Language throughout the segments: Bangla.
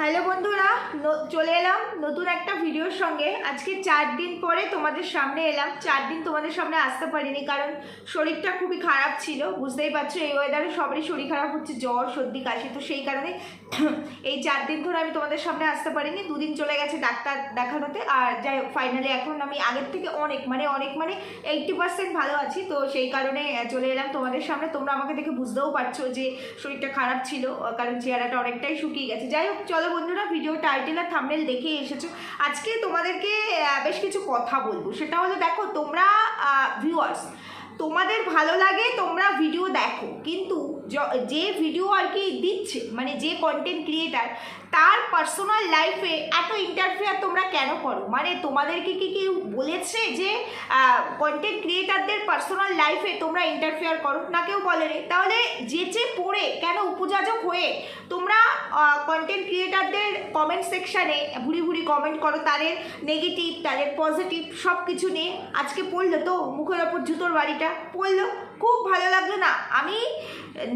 হ্যালো বন্ধুরা, চলে এলাম নতুন একটা ভিডিওর সঙ্গে। আজকে 4 দিন পরে তোমাদের সামনে এলাম। 4 দিন তোমাদের সামনে আসতে পারিনি কারণ শরীরটা খুবই খারাপ ছিল। বুঝতেই পারছো, এই ওয়েদারে সবারই শরীর খারাপ হচ্ছে, জ্বর সর্দি কাশি। তো সেই কারণে এই 4 দিন ধরে আমি তোমাদের সামনে আসতে পারিনি। 2 দিন চলে গেছে ডাক্তার দেখানোতে। আর যাই হোক, ফাইনালি এখন আমি আগের থেকে অনেক 80% ভালো আছি। তো সেই কারণে চলে এলাম তোমাদের সামনে। তোমরা আমাকে দেখে বুঝতেও পারছো যে শরীরটা খারাপ ছিল, কারণ চেহারাটা অনেকটাই শুকিয়ে গেছে। যাই হোক, চলো বন্ধুরা, ভিডিও টাইটেল আর থাম্বনেল দেখেই এসেছো। আজকে তোমাদেরকে বেশ কিছু কথা বলবো। সেটা হলো, দেখো তোমরা ভিউয়ার্স, তোমাদের ভালো লাগে তোমরা ভিডিও দেখো, কিন্তু যে ভিডিও আর কি দিচ্ছে, মানে যে কন্টেন্ট ক্রিয়েটার, তার পার্সোনাল লাইফে এত ইন্টারফেয়ার তোমরা কেন করো? মানে তোমাদেরকে কি কেউ বলেছে যে কন্টেন্ট ক্রিয়েটারদের পার্সোনাল লাইফে তোমরা ইন্টারফেয়ার করো? না, কেউ বলেনি। তাহলে যেচে পড়ে কেন উপযাজক হয়ে তোমরা কন্টেন্ট ক্রিয়েটারদের কমেন্ট সেকশানে ভুরি ভুরি কমেন্ট করো, তাদের নেগেটিভ তাদের পজিটিভ সব কিছু নিয়ে? আজকে পড়লো তো মুখের ওপর জুতোর বাড়িটা পড়লো, খুব ভালো লাগলো না। আমি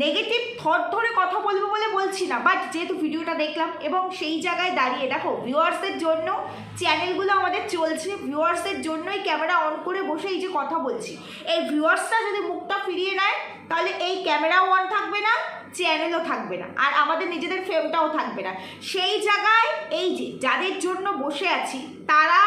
নেগেটিভ থট ধরে কথা বলবো বলে বলছি না, বাট যেহেতু ভিডিওটা দেখলাম এবং সেই জায়গায় দাঁড়িয়ে, দেখো ভিউয়ার্সদের জন্য চ্যানেলগুলো আমাদের চলছে, ভিউয়ার্সদের জন্যই ক্যামেরা অন করে বসে এই যে কথা বলছি। এই ভিউয়ার্সরা যদি মুখটা ফিরিয়ে নেয়, তাহলে এই ক্যামেরাও অন থাকবে না, চ্যানেলও থাকবে না, আর আমাদের নিজেদের ফেমটাও থাকবে না। সেই জায়গায় এই যে যাদের জন্য বসে আছি, তারা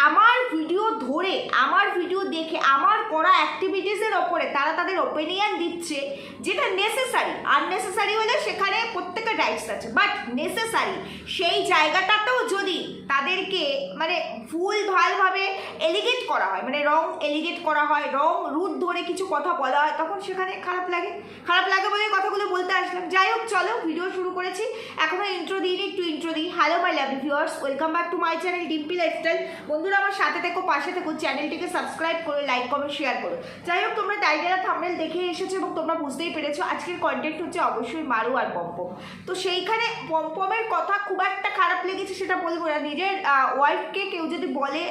আমার ভিডিও ধরে, আমার ভিডিও দেখে, আমার করা অ্যাক্টিভিটিসের ওপরে তারা তাদের ওপিনিয়ন দিচ্ছে, যেটা নেসেসারি। আননেসেসারি হলে সেখানে প্রত্যেকের রাইটস আছে, বাট নেসেসারি সেই জায়গাটাতেও যদি তাদেরকে মানে ভুল ভালভাবে এলিগেট করা হয়, মানে রং এলিগেট করা হয়, রং রুট ধরে কিছু কথা বলা হয়, তখন সেখানে খারাপ লাগে। খারাপ লাগে বলে কথাগুলো বলতে আসলাম। যাই হোক, চলো ভিডিও শুরু করেছি। এখনও ইন্ট্রো দিইনি, একটু ইন্ট্রো দিই। Hello my lovely viewers, welcome back to my channel Dimpi Lifestyle. বন্ধুরা, আমার সাথে থেকো, পাশে থেকো, চ্যানেলটিকে সাবস্ক্রাইব করো, লাইক কমেন্ট শেয়ার করো। যাই হোক, তোমরা টাইটেল আর থাম্বনেল দেখে এসেছো এবং তোমরা বুঝতেই পেরেছো আজকের কন্টেন্ট হচ্ছে অবশ্যই মারু আর পম্পম। তো সেইখানে পম্পমের কথা খুব একটা খারাপ লেগেছে সেটা বলবো না। নিজের ওয়াইফকে কেউ যদি বলে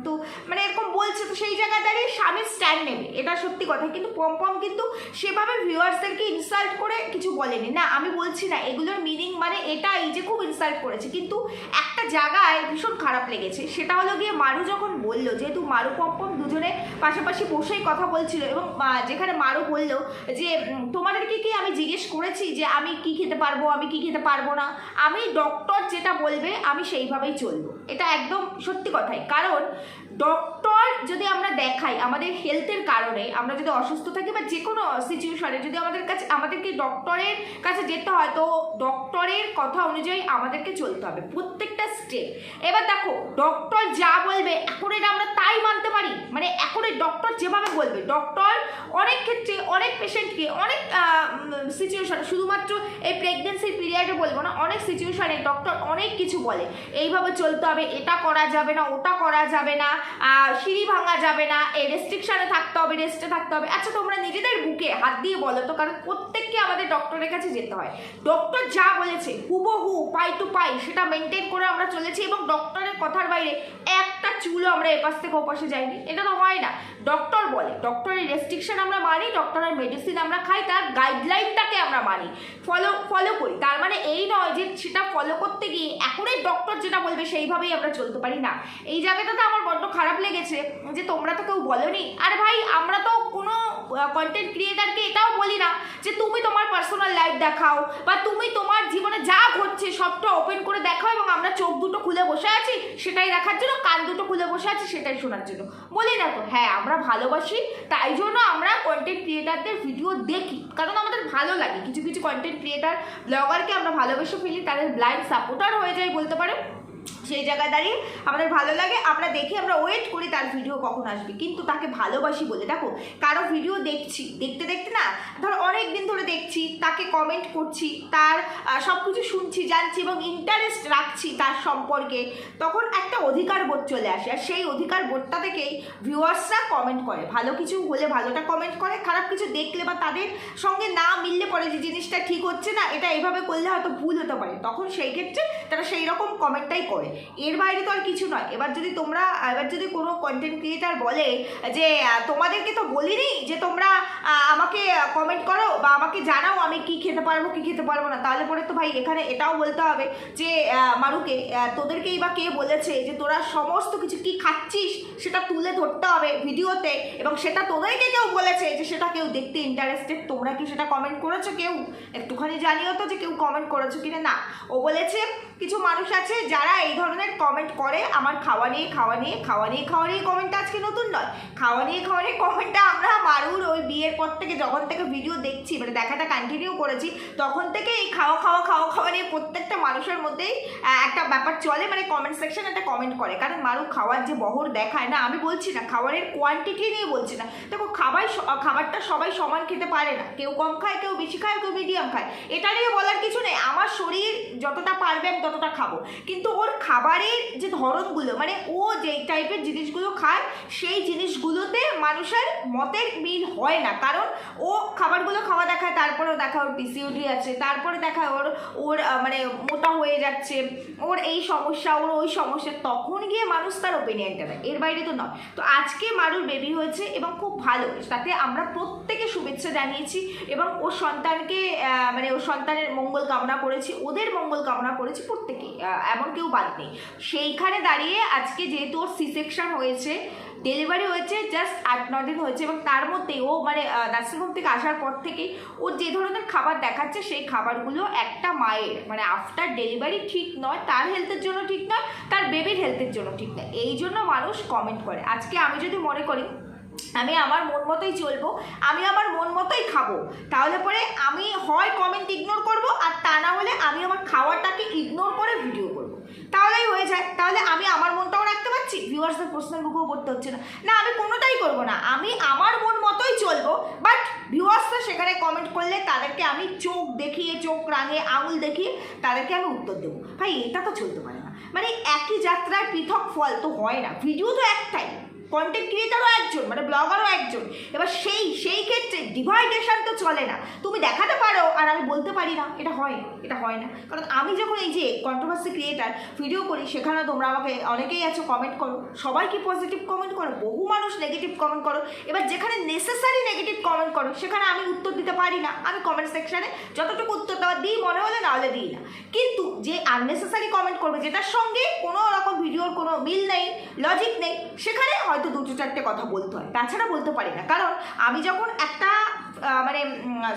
তো মানে এরকম বলছে, তো সেই জায়গায় দাঁড়িয়ে স্বামীর স্ট্যান্ড নেবে, এটা সত্যি কথা। কিন্তু পম্পম কিন্তু সেভাবে ভিউয়ার্সদেরকে ইনসাল্ট করে কিছু বলেনি। না, আমি বলছি না এগুলোর মিনিং মানে এটাই যে খুব ইনসাল্ট করেছে, কিন্তু একটা জায়গায় ভীষণ খারাপ লেগেছে। সেটা হলো গিয়ে মারু যখন বললো, যেহেতু মারু পম্পম দুজনে পাশাপাশি বসেই কথা বলছিল, এবং যেখানে মারু বললো যে তোমাদেরকে কি আমি জিজ্ঞেস করেছি যে আমি কি খেতে পারবো, আমি কি খেতে পারবো না, আমি ডক্টর যেটা বলবে আমি সেইভাবেই চলবো। এটা একদম সত্যি কথাই। কারণ ডক্টর যদি আমরা দেখাই আমাদের হেলথের কারণে, আমরা যদি অসুস্থ থাকি বা যে কোনো সিচুয়েশনে যদি আমাদেরকে ডক্টরের কাছে যেতে হয়, তো ডক্টরের কথা অনুযায়ী আমাদেরকে চলতে হবে প্রত্যেকটা স্টেপ। এবার দেখো, ডক্টর যা বলবে এখন এটা আমরা তাই মানতে পারি? মানে এখন ডক্টর যেভাবে বলবে, ডক্টর অনেক ক্ষেত্রে অনেক পেশেন্টকে অনেক সিচুয়েশনে, শুধুমাত্র এই প্রেগনেন্সির পিরিয়ডে বলবো না, অনেক সিচুয়েশনে ডক্টর অনেক কিছু বলে। এইভাবে চলতে হবে, এটা করা যাবে না, ওটা করা যাবে না, সিঁড়ি ভাঙা যাবে না, এই রেস্ট্রিকশানে থাকতে হবে, রেস্টে থাকতে হবে। আচ্ছা, তোমরা নিজেদের বুকে হাত দিয়ে বলো তো, কারণ প্রত্যেককে আমাদের ডক্টরের কাছে যেতে হয়। ডক্টর যা বলেছে হুবহু পাই টু পাই সেটা মেনটেন করে আমরা চলেছি, এবং ডক্টরের কথার বাইরে একটা চুলও আমরা এপাশ থেকে ওপাশে যাইনি। এটা তো হয় না। ডক্টর বলে, ডক্টরের রেস্ট্রিকশন আমরা মানি, ডক্টরের মেডিসিন আমরা খাই, তার গাইডলাইনটাকে আমরা মানি, ফলো করি। তার মানে এই নয় যে সেটা ফলো করতে গিয়ে এখনই ডক্টর যেটা বলবে সেইভাবেই আমরা চলতে পারি না। এই জায়গাটাতে আমার বড্ড খারাপ লেগেছে যে তোমরা তো কেউ বলোনি। আরে ভাই, আমরা তো কোনো কন্টেন্ট ক্রিয়েটারকে এটাও বলি না যে তুমি তোমার পার্সোনাল লাইফ দেখাও, বা তুমি তোমার জীবনে যা ঘটছে সবটা ওপেন করে দেখাও, এবং আমরা চোখ দুটো খুলে বসে আছি সেটাই দেখার জন্য, কান দুটো খুলে বসে আছি সেটাই শোনার জন্য। বলি না তো? হ্যাঁ, আমরা ভালোবাসি, তাই জন্য আমরা কন্টেন্ট ক্রিয়েটারদের ভিডিও দেখি, কারণ আমাদের ভালো লাগে। কিছু কিছু কন্টেন্ট ক্রিয়েটার ব্লগারকে আমরা ভালোবেসে ফেলি, তাদের ব্লাইন্ড সাপোর্টার হয়ে যায় বলতে পারে। সেই জায়গায় দাঁড়িয়ে আমাদের ভালো লাগে, আমরা দেখি, আমরা ওয়েট করি তার ভিডিও কখন আসবে, কিন্তু তাকে ভালোবাসি বলে। দেখো, কারো ভিডিও দেখছি, দেখতে দেখতে না, ধরো অনেক দিন ধরে দেখছি, তাকে কমেন্ট করছি, তার সব কিছু শুনছি, জানছি এবং ইন্টারেস্ট রাখছি তার সম্পর্কে, তখন একটা অধিকার বোধ চলে আসে। আর সেই অধিকার বোধটা থেকেই ভিউয়ার্সরা কমেন্ট করে, ভালো কিছু হলে ভালোটা কমেন্ট করে, খারাপ কিছু দেখলে বা তাদের সঙ্গে না মিললে পরে যে জিনিসটা ঠিক হচ্ছে না, এটা এইভাবে করলে হয়তো ভুল হতে পারে, তখন সেই ক্ষেত্রে তারা সেই রকম কমেন্টটাই করে। করে, এর বাইরে তো আর কিছু নয়। এবার যদি কোনো কন্টেন্ট ক্রিয়েটার বলে যে তোমাদেরকে তো বলিনি যে তোমরা আমাকে কমেন্ট করো বা আমাকে জানাও আমি কি খেতে পারবো কি খেতে পারবো না, তাহলে পরে তো ভাই এখানে এটাও বলতে হবে যে মারুকে তোদেরকেই বা কে বলেছে যে তোরা সমস্ত কিছু কি খাচ্ছিস সেটা তুলে ধরতে হবে ভিডিওতে, এবং সেটা তোদেরকে কেউ বলেছে যে সেটা কেউ দেখতে ইন্টারেস্টেড, তোমরা কি সেটা কমেন্ট করেছো? কেউ একটুখানি জানিও তো যে কেউ কমেন্ট করেছো কিনা। না, ও বলেছে কিছু মানুষ আছে যারা এই ধরনের কমেন্ট করে আমার খাওয়া নিয়ে কমেন্টটা আজকে নতুন নয়, খাওয়া নিয়ে কমেন্টটা আমরা মারুর ওই বিয়ের পর থেকে যখন থেকে ভিডিও দেখছি, মানে দেখাটা কন্টিনিউ করেছি, তখন থেকে এই খাওয়া নিয়ে প্রত্যেকটা মানুষের মধ্যেই একটা ব্যাপার চলে, মানে কমেন্ট সেকশন একটা কমেন্ট করে। কারণ মারু খাওয়ার যে বহর দেখায় না, আমি বলছি না খাবারের কোয়ান্টিটি নিয়ে বলছি না, দেখো খাবারটা সবাই সমান খেতে পারে না, কেউ কম খায়, কেউ বেশি খায়, কেউ মিডিয়াম খায়, এটা নিয়ে বলার কিছু নেই। আমার শরীর যতটা পারবে আমি ততটা খাবো, কিন্তু ওর খাবারের যে ধরনগুলো, মানে ও যেই টাইপের জিনিসগুলো খায় সেই জিনিসগুলোতে মানুষের মতের মিল হয় না। কারণ ও খাবারগুলো খাওয়া দেখায়, তারপরেও দেখা ওর পিসিওডি আছে, তারপরে দেখা ওর মানে মোটা হয়ে যাচ্ছে, ওর এই সমস্যা, ওর ওই সমস্যা, তখন গিয়ে মানুষ তার ওপিনিয়নটা দেয়, এর বাইরে তো নয়। তো আজকে মারুর বেবি হয়েছে এবং খুব ভালো, তাতে আমরা প্রত্যেকে শুভেচ্ছা জানিয়েছি এবং ওর সন্তানকে মানে ওর সন্তানের মঙ্গল কামনা করেছি, ওদের মঙ্গল কামনা করেছি প্রত্যেকেই, এমন কেউ বাদ নেই। সেইখানে দাঁড়িয়ে আজকে যেহেতু ওর সি সেকশন হয়েছে, ডেলিভারি হয়েছে জাস্ট 8-9 দিন হয়েছে, এবং তার মধ্যে ও মানে নার্সিংহোম থেকে আসার পর থেকেই ওর যে ধরনের খাবার দেখাচ্ছে সেই খাবারগুলো একটা মায়ের মানে আফটার ডেলিভারি ঠিক নয়, তার হেলথের জন্য ঠিক নয়, তার বেবির হেলথের জন্য ঠিক নয়, এই জন্য মানুষ কমেন্ট করে। আজকে আমি যদি মনে করি আমি আমার মন মতোই চলবো, আমি আমার মন মতোই খাবো, তাহলে পরে আমি হয় কমেন্ট ইগনোর করব, আর তা না হলে আমি আমার খাওয়াটাকে ইগনোর করে ভিডিও করবো, তাহলেই হয়ে যায়। তাহলে আমি আমার মনটাও রাখতে পারছি, ভিউয়ার্সদের প্রশ্নের মুখেও পড়তে হচ্ছে না। না, আমি কোনোটাই করবো না, আমি আমার মন মতোই চলবো, বাট ভিউয়ার্সরা সেখানে কমেন্ট করলে তাদেরকে আমি চোখ দেখিয়ে, চোখ রাঙে, আঙুল দেখিয়ে তাদেরকে আমি উত্তর দেবো। ভাই এটা তো চলতে পারে না, মানে একই যাত্রায় পৃথক ফল তো হয় না, ভিডিও তো একটাই, কন্টেন্ট ক্রিয়েটারও একজন, মানে ব্লগারও একজন, এবার সেই ক্ষেত্রে ডিভাইডেশন তো চলে না। তুমি দেখাতে পারো আর আমি বলতে পারি না, এটা হয় না। কারণ আমি যখন এই যে কন্ট্রোভার্সি ক্রিয়েটার ভিডিও করি, সেখানে তোমরা আমাকে অনেকেই আছো কমেন্ট করো, সবাই কি পজিটিভ কমেন্ট করো, বহু মানুষ নেগেটিভ কমেন্ট করো। এবার যেখানে নেসেসারি নেগেটিভ কমেন্ট করো সেখানে আমি উত্তর দিতে পারি না, আমি কমেন্ট সেকশনে যতটুকু উত্তর দেওয়া দিই মনে হলে, না হলে দিই না। কিন্তু যে আননেসেসারি কমেন্ট করবে, যেটার সঙ্গে কোনো রকম ভিডিওর কোনো মিল নেই, লজিক নেই, সেখানে হয়তো 2-4টে কথা বলতে হয়, তাছাড়া বলতে পারি না। কারণ আমি যখন একটা মানে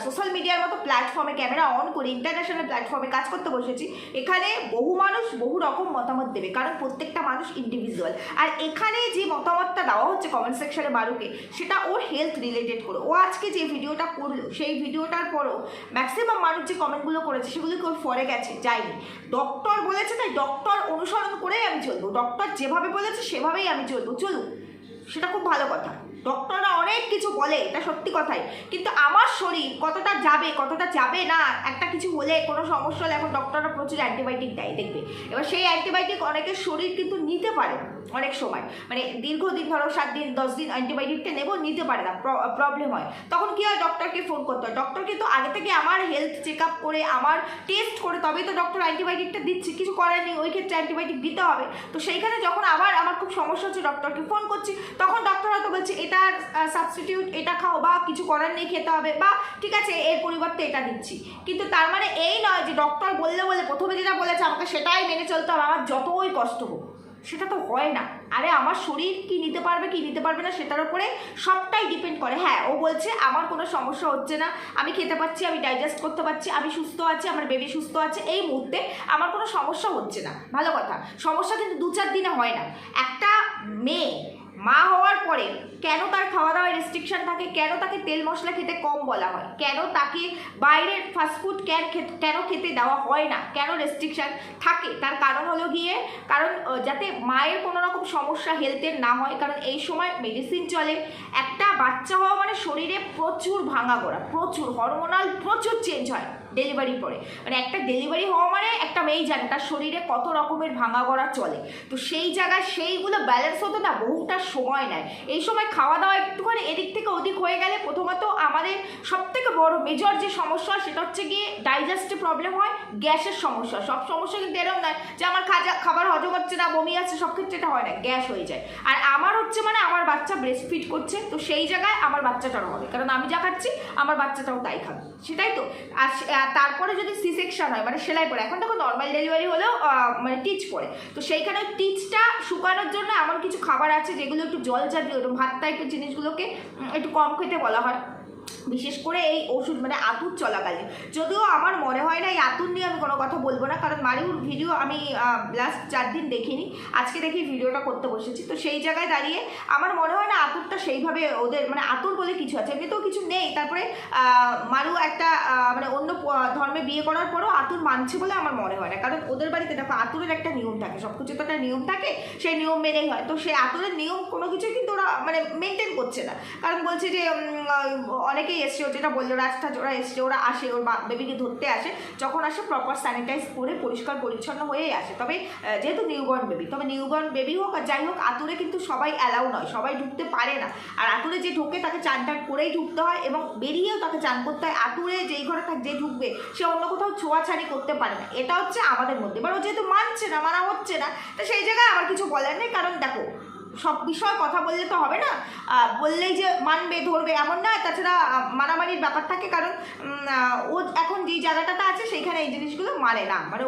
সোশ্যাল মিডিয়ার মতো প্ল্যাটফর্মে ক্যামেরা অন করে ইন্টারন্যাশনাল প্ল্যাটফর্মে কাজ করতে বসেছি, এখানে বহু মানুষ বহু রকম মতামত দেবে, কারণ প্রত্যেকটা মানুষ ইন্ডিভিজুয়াল। আর এখানে যে মতামতটা দেওয়া হচ্ছে কমেন্ট সেকশনে মারুকে, সেটা ওর হেলথ রিলেটেড করে। ও আজকে যে ভিডিওটা করলো, সেই ভিডিওটার পরও ম্যাক্সিমাম মানুষ যে কমেন্টগুলো করেছে সেগুলোকে ওর ফরে গেছে, যায়নি। ডক্টর বলেছে তাই ডক্টর অনুসরণ করেই আমি চলবো, ডক্টর যেভাবে বলেছে সেভাবেই আমি চলবো, চলুন, সেটা খুব ভালো কথা। ডক্টররা অনেক কিছু বলে, এটা সত্যি কথাই, কিন্তু আমার শরীর কতটা যাবে না, একটা কিছু হলে কোনো সমস্যা হলে এখন ডক্টররা প্রচুর অ্যান্টিবায়োটিক দেয়, দেখবে। এবার সেই অ্যান্টিবায়োটিক অনেকের শরীর কিন্তু নিতে পারে অনেক সময়, মানে দীর্ঘদিন ধরো 7 দিন 10 দিন অ্যান্টিবায়োটিকটা নেবো, নিতে পারে না, প্রবলেম হয়, তখন কী হয়, ডক্টরকে ফোন করতে হয়। ডক্টর কিন্তু আগে থেকে আমার হেলথ চেক আপ করে, আমার টেস্ট করে তবেই তো ডক্টর অ্যান্টিবায়োটিকটা দিচ্ছে, কিছু করার নেই, ওই ক্ষেত্রে অ্যান্টিবায়োটিক দিতে হবে। তো সেইখানে যখন আবার আমার খুব সমস্যা হচ্ছে, ডক্টরকে ফোন করছি, তখন ডক্টর হয়তো বলছে এটার সাবস্টিটিউট এটা খাও, বা কিছু করার নেই খেতে হবে, বা ঠিক আছে এর পরিবর্তে এটা দিচ্ছি। কিন্তু তার মানে এই নয় যে ডক্টর বলে প্রথমে যেটা বলেছে আমাকে সেটাই মেনে চলতে হবে, আমার যতই কষ্ট হোক, সেটা তো হয় না। আরে আমার শরীর কি নিতে পারবে কি নিতে পারবে না সেটার উপরে সবটাই ডিপেন্ড করে। হ্যাঁ, ও বলছে আমার কোনো সমস্যা হচ্ছে না, আমি খেতে পাচ্ছি, আমি ডাইজেস্ট করতে পারছি, আমি সুস্থ আছি, আমার বেবি সুস্থ আছে, এই মুহূর্তে আমার কোনো সমস্যা হচ্ছে না, ভালো কথা। সমস্যা কিন্তু 2-4 দিনে হয় না। একটা মেয়ে মা হওয়ার পরে কেন তার খাওয়া দাওয়ায় রেস্ট্রিকশন থাকে, কেন তাকে তেল মশলা খেতে কম বলা হয়, কেন তাকে বাইরের ফাস্টফুড কেন খেতে দেওয়া হয় না, কেন রেস্ট্রিকশন থাকে, তার কারণ হলো গিয়ে কারণ যাতে মায়ের কোনো রকম সমস্যা হেলথের না হয়। কারণ এই সময় মেডিসিন চলে, একটা বাচ্চা হওয়া মানে শরীরে প্রচুর ভাঙা গোড়া, প্রচুর হরমোনাল প্রচুর চেঞ্জ হয় ডেলিভারির পরে। মানে একটা ডেলিভারি হওয়া মানে একটা একটা মেয়েই জানে তার শরীরে কত রকমের ভাঙা গড়া চলে। তো সেই জায়গায় সেইগুলো ব্যালেন্স হতে না বহুটা সময় নেয়। এই সময় খাওয়া দাওয়া একটুখানি এদিক থেকে ওদিক হয়ে গেলে প্রথমত আমাদের সবথেকে বড় মেজর যে সমস্যা সেটা হচ্ছে গিয়ে ডাইজেস্টে প্রবলেম হয়, গ্যাসের সমস্যা। সব সমস্যা কিন্তু এরকম নয় যে আমার খাবার হজম হচ্ছে না, বমি আছে, সব ক্ষেত্রে এটা হয় না, গ্যাস হয়ে যায়। আর আমার হচ্ছে মানে আমার বাচ্চা ব্রেস্ট ফিড করছে, তো সেই জায়গায় আমার বাচ্চাটারও হবে, কারণ আমি যা খাচ্ছি আমার বাচ্চাটাও তাই খাবে, সেটাই তো। আর তারপরে যদি সি সেকশন হয় মানে সেলাই পড়ে, এখন দেখো নর্মাল ডেলিভারি হলেও মানে টিচ পড়ে, তো সেইখানে টিচটা শুকানোর জন্য এমন কিছু খাবার আছে যেগুলো একটু জল জাতীয়, একটু ভাত টাইপের জিনিসগুলোকে একটু কম খেতে বলা হয়, বিশেষ করে এই ওষুধ মানে আতুর চলাকালীন। যদিও আমার মনে হয় না এই আতুর নিয়ে আমি কোনো কথা বলবো না, কারণ মারিউর ভিডিও আমি লাস্ট 4 দিন দেখিনি, আজকে দেখি ভিডিওটা করতে বসেছি। তো সেই জায়গায় দাঁড়িয়ে আমার মনে হয় না আতুরটা সেইভাবে ওদের মানে আতুর বলে কিছু আছে, এমনিতেও কিছু নেই। তারপরে মারু একটা মানে অন্য ধর্মে বিয়ে করার পরও আতুর মানছে বলে আমার মনে হয় না, কারণ ওদের বাড়িতে দেখো আতুরের একটা নিয়ম থাকে, সব কিছু তো একটা নিয়ম থাকে, সেই নিয়ম মেনেই হয়। তো সেই আতুরের নিয়ম কোনো কিছুই কিন্তু ওরা মানে মেনটেন করছে না, কারণ বলছে যে অনেকেই এসছে, যেটা বললো রাস্তা ওরা এসছে, ওরা আসে ওর বেবিকে ধরতে আসে, যখন আসে প্রপার স্যানিটাইজ করে পরিষ্কার পরিচ্ছন্ন হয়েই আসে। তবে যেহেতু নিউবর্ন বেবি, তবে নিউবর্ন বেবি হোক আর যাই হোক আতুরে কিন্তু সবাই অ্যালাউ নয়, সবাই ঢুকতে পারে না। আর আতুরে যে ঢোকে তাকে চান টান করেই ঢুকতে হয় এবং বেরিয়েও তাকে চান করতে হয়। আতুরে যেই ঘরে যে ঢুকবে সে অন্য কোথাও ছোঁয়াছাড়ি করতে পারে না, এটা হচ্ছে আমাদের মধ্যে। এবার ও যেহেতু মানছে না, মানা হচ্ছে না, তো সেই জায়গায় আমার কিছু বলার নেই। কারণ দেখো সব বিষয়ে কথা বললে তো হবে না, বললেই যে মানবে ধরবে এমন না। তাছাড়া মানামানির ব্যাপার থাকে, কারণ ও এখন যেই জায়গাটাতে আছে সেইখানে এই জিনিসগুলো মানে না, মানে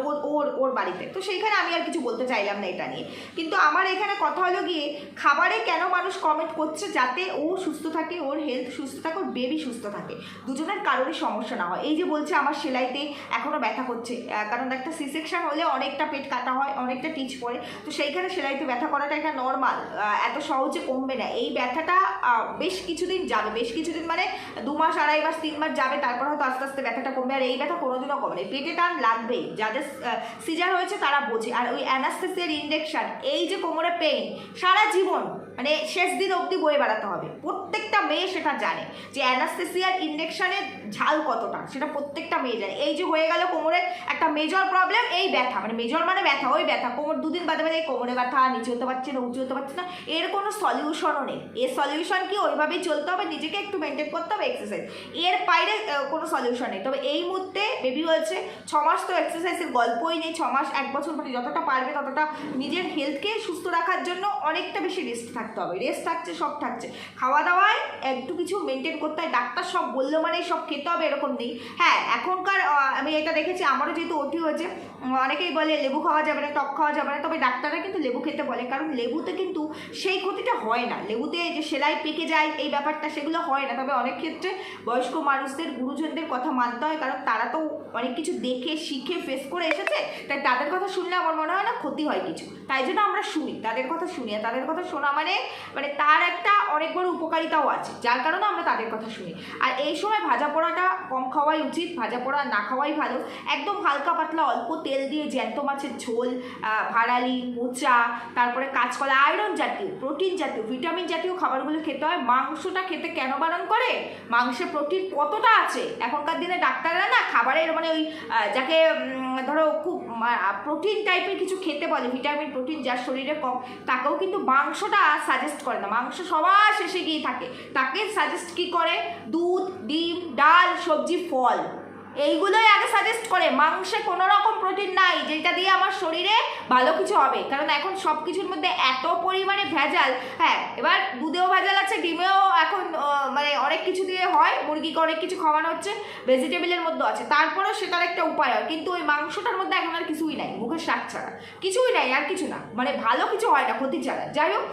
ওর বাড়িতে, তো সেইখানে আমি আর কিছু বলতে চাইলাম না এটা নিয়ে। কিন্তু আমার এখানে কথা হলো গিয়ে খাবারে কেন মানুষ কমেন্ট করছে, যাতে ও সুস্থ থাকে, ওর হেলথ সুস্থ থাকে, ওর বেবি সুস্থ থাকে, দুজনের কারোরই সমস্যা না হয়। এই যে বলছে আমার সেলাইতে এখনও ব্যথা করছে, কারণ একটা সি সেকশন হলে অনেকটা পেট কাটা হয়, অনেকটা টিচ পড়ে, তো সেইখানে সেলাইতে ব্যথা করাটা এটা নর্মাল, এত সহজে কমবে না। এই ব্যথাটা বেশ কিছুদিন যাবে, বেশ কিছুদিন মানে 2 মাস 2.5 মাস 3 মাস যাবে, তারপর হয়তো আস্তে আস্তে ব্যথাটা কমবে। আর এই ব্যথা কোনোদিনও কমে না, পেটে টান লাগবেই, যাদের সিজার হয়েছে তারা বোঝে। আর ওই অ্যানাস্থেসিয়ার ইনজেকশন, এই যে কোমরে পেইন সারা জীবন মানে শেষ দিন অবধি বয়ে বেড়াতে হবে, প্রত্যেকটা মেয়ে সেটা জানে যে অ্যানাস্থেসিয়ার ইনজেকশনের ঝাল কতটা, সেটা প্রত্যেকটা মেয়ে জানে। এই যে হয়ে গেল কোমরের একটা মেজর প্রবলেম, এই ব্যথা মানে মেজর মানে ব্যথা, ওই ব্যথা কোমর 2 দিন বাদে বাদে কোমরে ব্যথা, নিচে হতে পারছে না, উঁচু হতে পারছে না, এর কোনো সলিউশনও নেই। এর সলিউশন কি, ওইভাবেই চলতে হবে, নিজেকে একটু মেনটেন করতে হবে, এক্সারসাইজ, এর বাইরে কোনো সলিউশন নেই। তবে এই মুহূর্তে বেবি হয়েছে 6 মাস, তো এক্সারসাইজের গল্পই নেই। 6 মাস 1 বছর মানে যতটা পারবে ততটা নিজের হেলথকে সুস্থ রাখার জন্য অনেকটা বেশি রেস্ট থাকতে হবে, রেস্ট থাকছে, সব থাকছে, খাওয়া দাওয়ায় একটু কিছু মেনটেন করতে হয়। ডাক্তার সব বললো মানে সব খেতে হবে এরকম নেই। হ্যাঁ এখনকার আমি এটা দেখেছি, আমারও যেহেতু ওটি হয়েছে, অনেকেই বলে লেবু খাওয়া যাবে না, টক খাওয়া যাবে না, তবে ডাক্তাররা কিন্তু লেবু খেতে বলে, কারণ লেবুতে কিন্তু সেই ক্ষতিটা হয় না, লেবুতে যে সেলাই পেকে যায় এই ব্যাপারটা সেগুলো হয় না। তবে অনেক ক্ষেত্রে বয়স্ক মানুষদের, গুরুজনদের কথা মানতে হয়, কারণ তারা তো অনেক কিছু দেখে শিখে ফেস করে এসেছে, তাই তাদের কথা শুনলে আমার মনে হয় না ক্ষতি হয় কিছু, তাই জন্য আমরা শুনি, তাদের কথা শুনি। আর তাদের কথা শোনা মানে তার একটা অনেক বড় উপকারিতাও আছে, যার কারণে আমরা তাদের কথা শুনি। আর এই সময় ভাজা পোড়াটা কম খাওয়াই উচিত, ভাজা পোড়া না খাওয়াই ভালো। একদম হালকা পাতলা অল্প তেল দিয়ে জ্যান্ত মাছের ঝোল, ভাড়ালি, মোচা, তারপরে কাঁচকলা, আয়রন জাতীয়, প্রোটিন জাতীয়, ভিটামিন জাতীয় খাবারগুলো খেতে হয়। মাংসটা খেতে কেন বারণ করে, মাংসে প্রোটিন কতটা আছে, এখনকার দিনে ডাক্তাররা না খাবারের মানে ওই যাকে ধরো খুব প্রোটিন টাইপের কিছু খেতে বলে, ভিটামিন প্রোটিন যার শরীরে কম, তাকেও কিন্তু মাংসটা সাজেস্ট করে না, মাংস সবার শেষে গিয়ে থাকে। তাকে সাজেস্ট কি করে, দুধ, ডিম, ডাল, সবজি, ফল, এইগুলোই আগে সাজেস্ট করে। মাংসে কোনো রকম প্রোটিন নাই যেটা দিয়ে আমার শরীরে ভালো কিছু হবে, কারণ এখন সব কিছুর মধ্যে এত পরিমাণে ভেজাল। হ্যাঁ এবার দুধেও ভেজাল আছে, ডিমেও এখন মানে অনেক কিছু দিয়ে হয়, মুরগিকে অনেক কিছু খাওয়ানো হচ্ছে, ভেজিটেবলের মধ্যে আছে, তারপরেও সেটার একটা উপায় হয়। কিন্তু ওই মাংসটার মধ্যে এখন আর কিছুই নাই, মুখের স্বাদ ছাড়া কিছুই নাই, আর কিছু না, মানে ভালো কিছু হয় না, ক্ষতি ছাড়া। যাই হোক,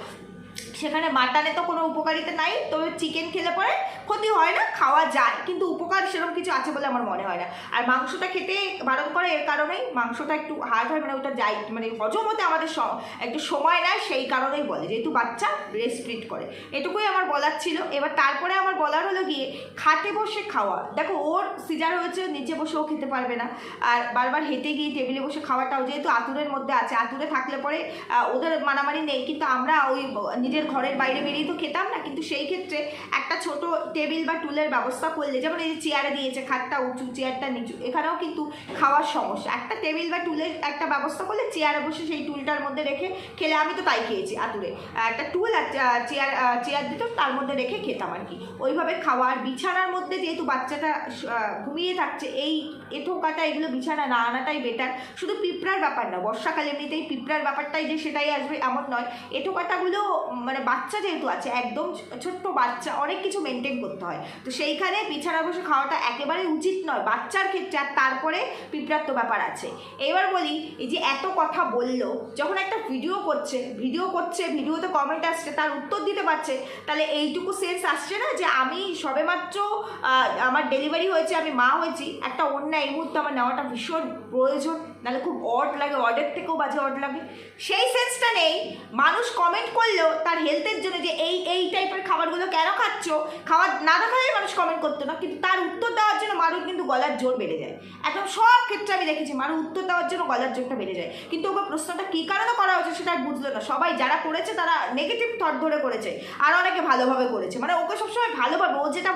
সেখানে মাটনে তো কোনো উপকারিতা নাই, তবে চিকেন খেলে পরে ক্ষতি হয় না, খাওয়া যায়, কিন্তু উপকার সেরকম কিছু আছে বলে আমার মনে হয় না। আর মাংসটা খেতে বারণ করে এর কারণেই, মাংসটা একটু হার্ড হয়, মানে ওটা যাই মানে হজম হতে আমাদের একটু সময় নেয়, সেই কারণেই বলে, যেহেতু বাচ্চা ব্রেস্ট ফিড করে। এটুকুই আমার বলার ছিল। এবার তারপরে আমার বলার হলো গিয়ে খাটে বসে খাওয়া। দেখো ওর সিজার হয়েছে, নিচে বসেও খেতে পারবে না, আর বারবার হেঁটে গিয়ে টেবিলে বসে খাওয়াটাও যেহেতু আতুরের মধ্যে আছে, আতুরে থাকলে পরে ওদের মানামানি নেই, কিন্তু আমরা ওই নিজের ঘরের বাইরে বেরিয়ে তো খেতাম না, কিন্তু সেই ক্ষেত্রে একটা ছোট টেবিল বা টুলের ব্যবস্থা করলে, যেমন এই যে চেয়ারে দিয়েছে, খাটটা উঁচু চেয়ারটা নিচু, এখানেও কিন্তু খাওয়ার সমস্যা, একটা টেবিল বা টুলের একটা ব্যবস্থা করলে চেয়ারে বসে সেই টুলটার মধ্যে রেখে খেলে, আমি তো তাই খেয়েছি আতুরে, একটা টুল আর চেয়ার দিত তার মধ্যে রেখে খেতাম আর কি, ওইভাবে খাওয়ার। বিছানার মধ্যে যেহেতু বাচ্চাটা ঘুমিয়ে থাকছে, এই এঁঠো কাটা এগুলো বিছানা না আনাটাই বেটার। শুধু পিঁপড়ার ব্যাপার না, বর্ষাকালে এমনিতেই পিঁপড়ার ব্যাপারটাই যে সেটাই আসবে এমন নয়, এঁঠো কাটাগুলো মানে বাচ্চা যেহেতু আছে, একদম ছোট্ট বাচ্চা, অনেক কিছু মেনটেন করতে হয়, তো সেইখানে বিছানা বসে খাওয়াটা একেবারে উচিত নয় বাচ্চার ক্ষেত্রে। আর তারপরে পিঁপড়ার তো ব্যাপার আছে। এবার বলি, এই যে এত কথা বললো, যখন একটা ভিডিওতে কমেন্ট আসছে, তার উত্তর দিতে পারছে, তাহলে এইটুকু সেন্স আসছে না যে আমি সবেমাত্র আমার ডেলিভারি হয়েছে, আমি মা হয়েছি, একটা অন্য এই মুহূর্তে আমার নেওয়াটা ভীষণ প্রয়োজন, নাহলে খুব অড লাগে, অডের থেকেও বাজে অড লাগে। সেই সেন্সটা নেই। মানুষ কমেন্ট করলো তার হেলথের জন্য যে এই টাইপের খাবারগুলো কেন খাচ্ছ, খাবার না দেখালেই মানুষ কমেন্ট করতো না, কিন্তু তার উত্তর দেওয়ার জন্য মানুষ কিন্তু গলার জোর বেড়ে যায়। একদম সব ক্ষেত্রে আমি দেখেছি মানুষ উত্তর দেওয়ার জন্য গলার জোরটা বেড়ে যায়, কিন্তু ওকে প্রশ্নটা কী কারণে করা হয়েছে সেটা বুঝলো না। সবাই যারা করেছে তারা নেগেটিভ থট ধরে করেছে, আর অনেকে ভালোভাবে করেছে, মানে ওকে সবসময় ভালোভাবে ও যেটা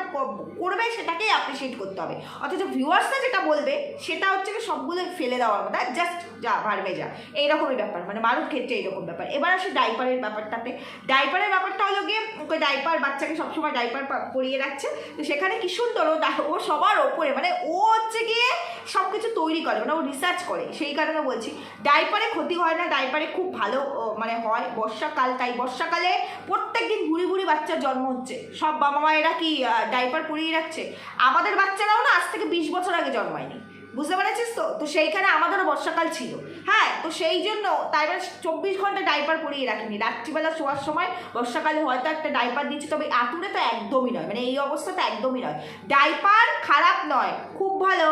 করবে সেটাকেই অ্যাপ্রিসিয়েট করতে হবে, অথচ ভিউয়ার্সরা যেটা বলবে সেটা হচ্ছে কি সবগুলো ফেলে দেওয়ার মতো, জাস্ট যা ভারবে যা, এইরকমই ব্যাপার, মানে মানুষ ক্ষেত্রে এইরকম ব্যাপার। এবার আসে ডাইপারের ব্যাপারটাতে। ডাইপারের ব্যাপারটা হলো গিয়ে, ওকে ডাইপার, বাচ্চাকে সবসময় ডাইপার পরিয়ে রাখছে, তো সেখানে কি সুন্দর ও সবার ওপরে, মানে ও হচ্ছে গিয়ে সব কিছু তৈরি করে, মানে ও রিসার্চ করে, সেই কারণে বলছি ডাইপারে ক্ষতি হয় না, ডাইপারে খুব ভালো মানে হয়। বর্ষাকাল, তাই বর্ষাকালে প্রত্যেক দিন ঘুরি ঘুরি বাচ্চার জন্ম হচ্ছে, সব বাবা মায়েরা কি ডাইপার পরিয়ে রাখছে? আমাদের বাচ্চারাও না আজ থেকে 20 বছর আগে জন্মায়নি, বুঝতে পেরেছিস তো? তো সেইখানে আমাদেরও বর্ষাকাল ছিল, হ্যাঁ, তো সেই জন্য তাই 24 ঘন্টা ডাইপার পরিয়ে রাখিনি, রাত্রিবেলা শোয়ার সময় বর্ষাকালে হয়তো একটা ডাইপার দিচ্ছি, তবে আতুরে তো একদমই নয়, মানে এই অবস্থা তো একদমই নয়। ডাইপার খারাপ নয়, খুব ভালো,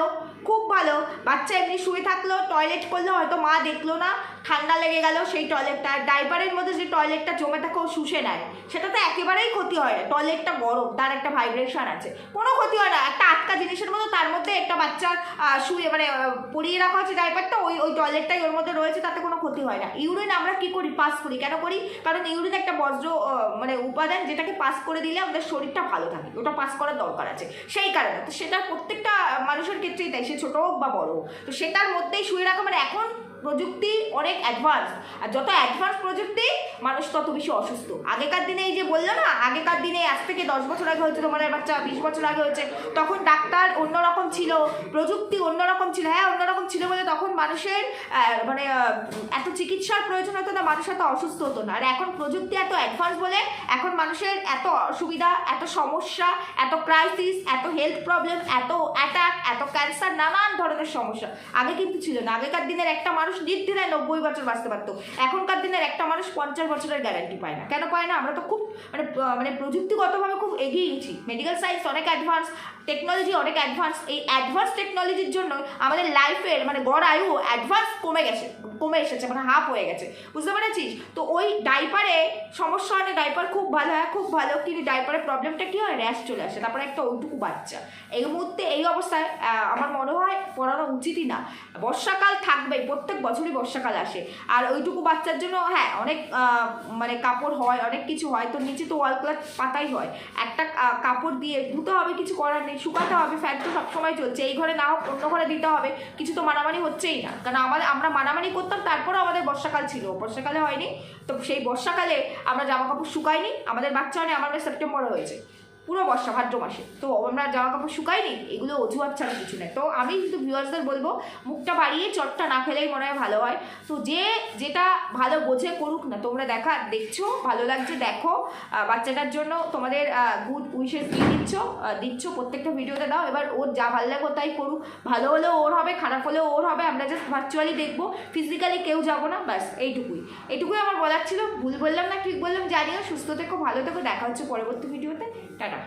খুব ভালো। বাচ্চা এমনি শুয়ে থাকলো, টয়লেট করলো, হয়তো মা দেখলো না, ঠান্ডা লেগে গেল, সেই টয়লেটটা, ডাইপারের মধ্যে যে টয়লেটটা জমে থাকে ও শুষে নেয়, সেটা তো একেবারেই ক্ষতি হয় না। টয়লেটটা গরম, তার একটা ভাইব্রেশন আছে, কোনো ক্ষতি হয় না, একটা আটকা জিনিসের মতো, তার মধ্যে একটা বাচ্চার শুয়ে মানে পরিয়ে রাখা হচ্ছে ডাইপারটা, ওই টয়লেটটাই ওর মধ্যে রয়েছে, তাতে কোনো ক্ষতি হয় না। ইউরিন আমরা কি করি, পাস করি, কেন করি? কারণ ইউরিন একটা বজ্র মানে উপাদান, যেটাকে পাস করে দিলে আমাদের শরীরটা ভালো থাকে, ওটা পাস করার দরকার আছে, সেই কারণে। তো সেটা প্রত্যেকটা মানুষের ক্ষেত্রেই তাই, সে ছোটো হোক বা বড় হোক, তো সেটার মধ্যেই শুয়ে রাখা, মানে এখন প্রযুক্তি অনেক অ্যাডভান্স, আর যত অ্যাডভান্স প্রযুক্তি মানুষ তত বেশি অসুস্থ। আগেকার দিনে এই যে বললো না, আগেকার দিনে আজ থেকে 10 বছর আগে হয়েছে তোমার বাচ্চা, 20 বছর আগে হয়েছে, তখন ডাক্তার অন্যরকম ছিল, প্রযুক্তি অন্যরকম ছিল, হ্যাঁ অন্যরকম ছিল বলে তখন মানুষের মানে এত চিকিৎসার প্রয়োজন হতো না, মানুষ এত অসুস্থ হতো না। আর এখন প্রযুক্তি এত অ্যাডভান্স বলে এখন মানুষের এত অসুবিধা, এত সমস্যা, এত ক্রাইসিস, এত হেলথ প্রবলেম, এত অ্যাটাক, এত ক্যান্সার, নানান ধরনের সমস্যা। আগে কিন্তু ছিল না, আগেকার দিনের একটা মানুষ নির্দ্বিধায় 90 বছর বাঁচতে পারতো, এখনকার দিনের একটা মানুষ 50 বছরের গ্যারান্টি পায় না। কেন পায় না? আমরা তো খুব মানে প্রযুক্তিগতভাবে খুব এগিয়ে গেছি, মেডিকেল সায়েন্স অনেক অ্যাডভান্স, টেকনোলজি অনেক অ্যাডভান্স। এই অ্যাডভান্স টেকনোলজির জন্য আমাদের লাইফের মানে গড় আয়ু অ্যাডভান্স কমে এসেছে, মানে হাফ হয়ে গেছে, বুঝতে পেরেছিস? তো ওই ডাইপারে সমস্যা হয় না, ডাইপার খুব ভালো, হ্যাঁ খুব ভালো, কিন্তু ডাইপারের প্রবলেমটা কী হয়, র্যাশ চলে আসে, তারপরে একটা ওইটুকু বাচ্চা। এই মুহূর্তে এই অবস্থায় আমার মনে হয় পড়ানো উচিতই না। বর্ষাকাল থাকবেই, প্রত্যেক বছরই বর্ষাকাল আসে, আর ওইটুকু বাচ্চার জন্য হ্যাঁ অনেক মানে কাপড় হয়, অনেক কিছু হয়, তো নিচে তো ওয়াল ক্লথ পাতাই হয়, একটা কাপড় দিয়ে ধুতে হবে, কিছু করার নেই, শুকাতে হবে, ফ্যান তো সবসময় চলছে, এই ঘরে না হোক অন্য ঘরে দিতে হবে, কিছু তো মানামানি হচ্ছেই না, কারণ আমরা মানামানি করতাম, তারপরেও আমাদের বর্ষাকাল ছিল, বর্ষাকালে হয়নি, তো সেই বর্ষাকালে আমরা জামা কাপড় শুকাইনি, আমাদের বাচ্চা হয়নি, আমার সেপ্টেম্বরে হয়েছে, পুরো বর্ষা ভাদ্র মাসে, তো আমরা জামা কাপড় শুকাইনি, এগুলো অজুহাত ছাড়া কিছু নেই। তো আমি কিন্তু ভিউয়ার্সদের বলবো, মুখটা বাড়িয়ে চটটা না খেলেই মনে হয় ভালো হয়, তো যেটা ভালো বোঝে করুক না। তোমরা দেখছো ভালো লাগছে, দেখো, বাচ্চাটার জন্য তোমাদের গুড উইশেস দিচ্ছ প্রত্যেকটা ভিডিওতে দাও, এবার ওর যা ভালো লাগবে তাই করুক, ভালো হলেও ওর হবে, খারাপ হলেও ওর হবে, আমরা জাস্ট ভার্চুয়ালি দেখবো, ফিজিক্যালি কেউ যাবো না, ব্যাস এইটুকুই আমার বলার ছিল। ভুল বললাম না ঠিক বললাম জানিও, সুস্থ থেকো, ভালো থেকো, দেখা হচ্ছে পরবর্তী ভিডিওতে, টাটা।